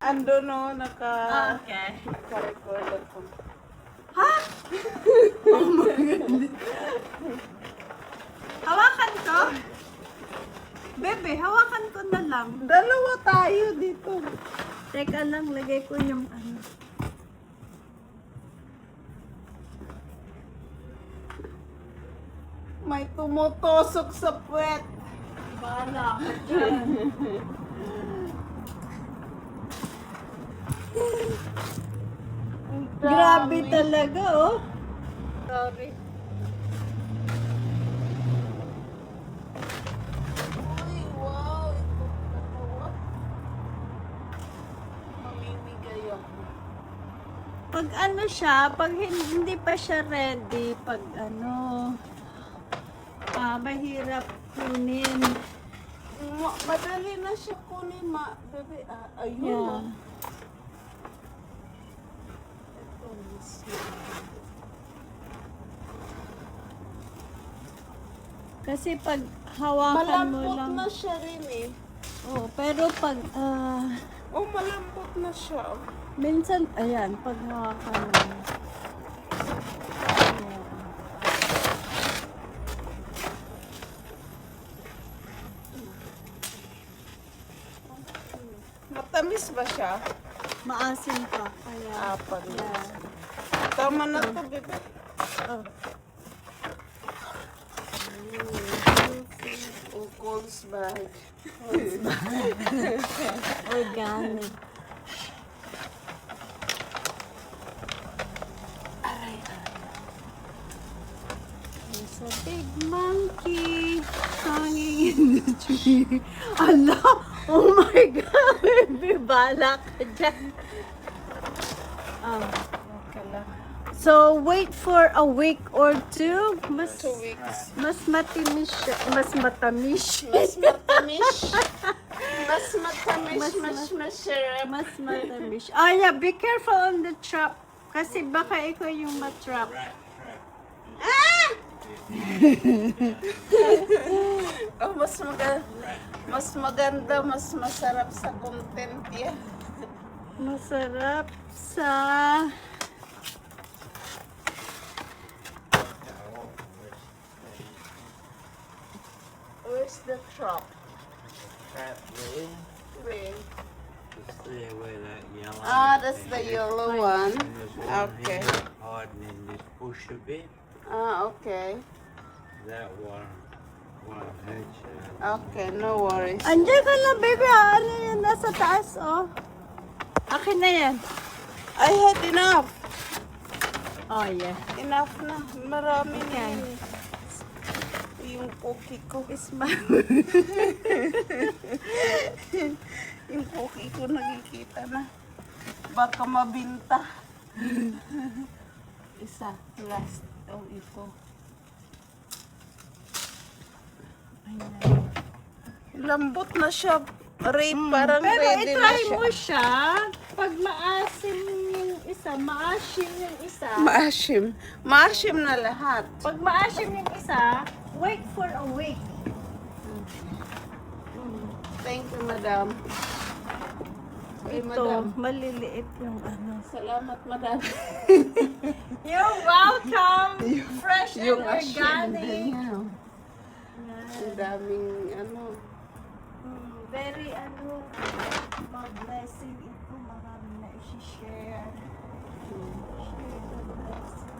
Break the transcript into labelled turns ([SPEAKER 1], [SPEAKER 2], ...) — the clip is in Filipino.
[SPEAKER 1] Ando no,
[SPEAKER 2] Okay.
[SPEAKER 1] naka-record ako.
[SPEAKER 2] Ha? Oh my God. Hawakan ko? Bebe, hawakan ko na lang.
[SPEAKER 1] Dalawa tayo dito.
[SPEAKER 2] Teka lang, lagay ko yung ano.
[SPEAKER 1] May tumutosok sa puwet.
[SPEAKER 2] Bahala ka dyan.
[SPEAKER 1] Ang
[SPEAKER 2] Grabe
[SPEAKER 1] dami.
[SPEAKER 2] talaga, oh. Sorry.
[SPEAKER 1] Uy, wow. Ito dalawa. Mamimigay ako.
[SPEAKER 2] Pag ano siya, pag hindi pa siya ready, pag ano, mahirap kunin.
[SPEAKER 1] Madali na siya kunin, bebe. Ayun.
[SPEAKER 2] Yeah.
[SPEAKER 1] Oh. Ito, mismo.
[SPEAKER 2] Kasi pag hawakan mo
[SPEAKER 1] Malambot
[SPEAKER 2] lang.
[SPEAKER 1] na siya rin eh.
[SPEAKER 2] Oh, pero pag,
[SPEAKER 1] Oh, malambot na siya. Oh.
[SPEAKER 2] minsan, ayan, pag hawakan mo. Ayan.
[SPEAKER 1] Matamis ba siya?
[SPEAKER 2] Maasim pa. Kaya,
[SPEAKER 1] Apat.
[SPEAKER 2] yeah.
[SPEAKER 1] Tama na to, bebe.
[SPEAKER 2] Oh.
[SPEAKER 1] Ukols bag.
[SPEAKER 2] Organic. There's a big monkey hanging in the tree. Ala! Oh my God! Baby, bala ka dyan.
[SPEAKER 1] Okay lang.
[SPEAKER 2] So, wait for a week or two.
[SPEAKER 1] 2 weeks.
[SPEAKER 2] Mas matimis siya. Mas matamis siya.
[SPEAKER 1] Mas matamis. Mas matamis.
[SPEAKER 2] Mas-
[SPEAKER 1] Mas masarap.
[SPEAKER 2] Mas matamis. Oh yeah, be careful on the trap. Kasi baka ikaw yung matrap.
[SPEAKER 1] Ah! Oh, mas maganda, mas masarap sa content yan.
[SPEAKER 2] Masarap sa...
[SPEAKER 1] Where's the trap?
[SPEAKER 3] Trap there.
[SPEAKER 1] Where?
[SPEAKER 3] It's there where that yellow.
[SPEAKER 1] Ah, that's the
[SPEAKER 3] thing is.
[SPEAKER 1] yellow one.
[SPEAKER 3] And there's one
[SPEAKER 1] Okay.
[SPEAKER 3] here hiding in this bush a bit.
[SPEAKER 1] Ah, okay.
[SPEAKER 3] That one won't hurt you.
[SPEAKER 1] Okay, no worries.
[SPEAKER 2] Andiyan ka na, baby. Ano yan? Nasa taas, oh. Akin na yan.
[SPEAKER 1] I had enough.
[SPEAKER 2] Oh, yeah.
[SPEAKER 1] Enough na. Marami na
[SPEAKER 2] Okay.
[SPEAKER 1] yan. Yung cookie ko. Yung cookie ko nakikita na. Baka mabinta. Isa. Last. Oh, ito. Lambot na siya. Parang
[SPEAKER 2] Pero
[SPEAKER 1] ready na
[SPEAKER 2] itry
[SPEAKER 1] siya.
[SPEAKER 2] mo siya. Pag maasim yung isa, maasim yung isa.
[SPEAKER 1] Maasim. Maasim na lahat.
[SPEAKER 2] Pag maasim yung isa, wait for a week.
[SPEAKER 1] Thank you, madam. Ay,
[SPEAKER 2] Ito,
[SPEAKER 1] madam.
[SPEAKER 2] maliliit yung ano.
[SPEAKER 1] Salamat, madam.
[SPEAKER 2] You're welcome! Fresh and
[SPEAKER 1] Yung asin
[SPEAKER 2] organic.
[SPEAKER 1] niya. Ang daming ano.
[SPEAKER 2] Very ano, blessing ito. Marami na isi-share. Share the blessing.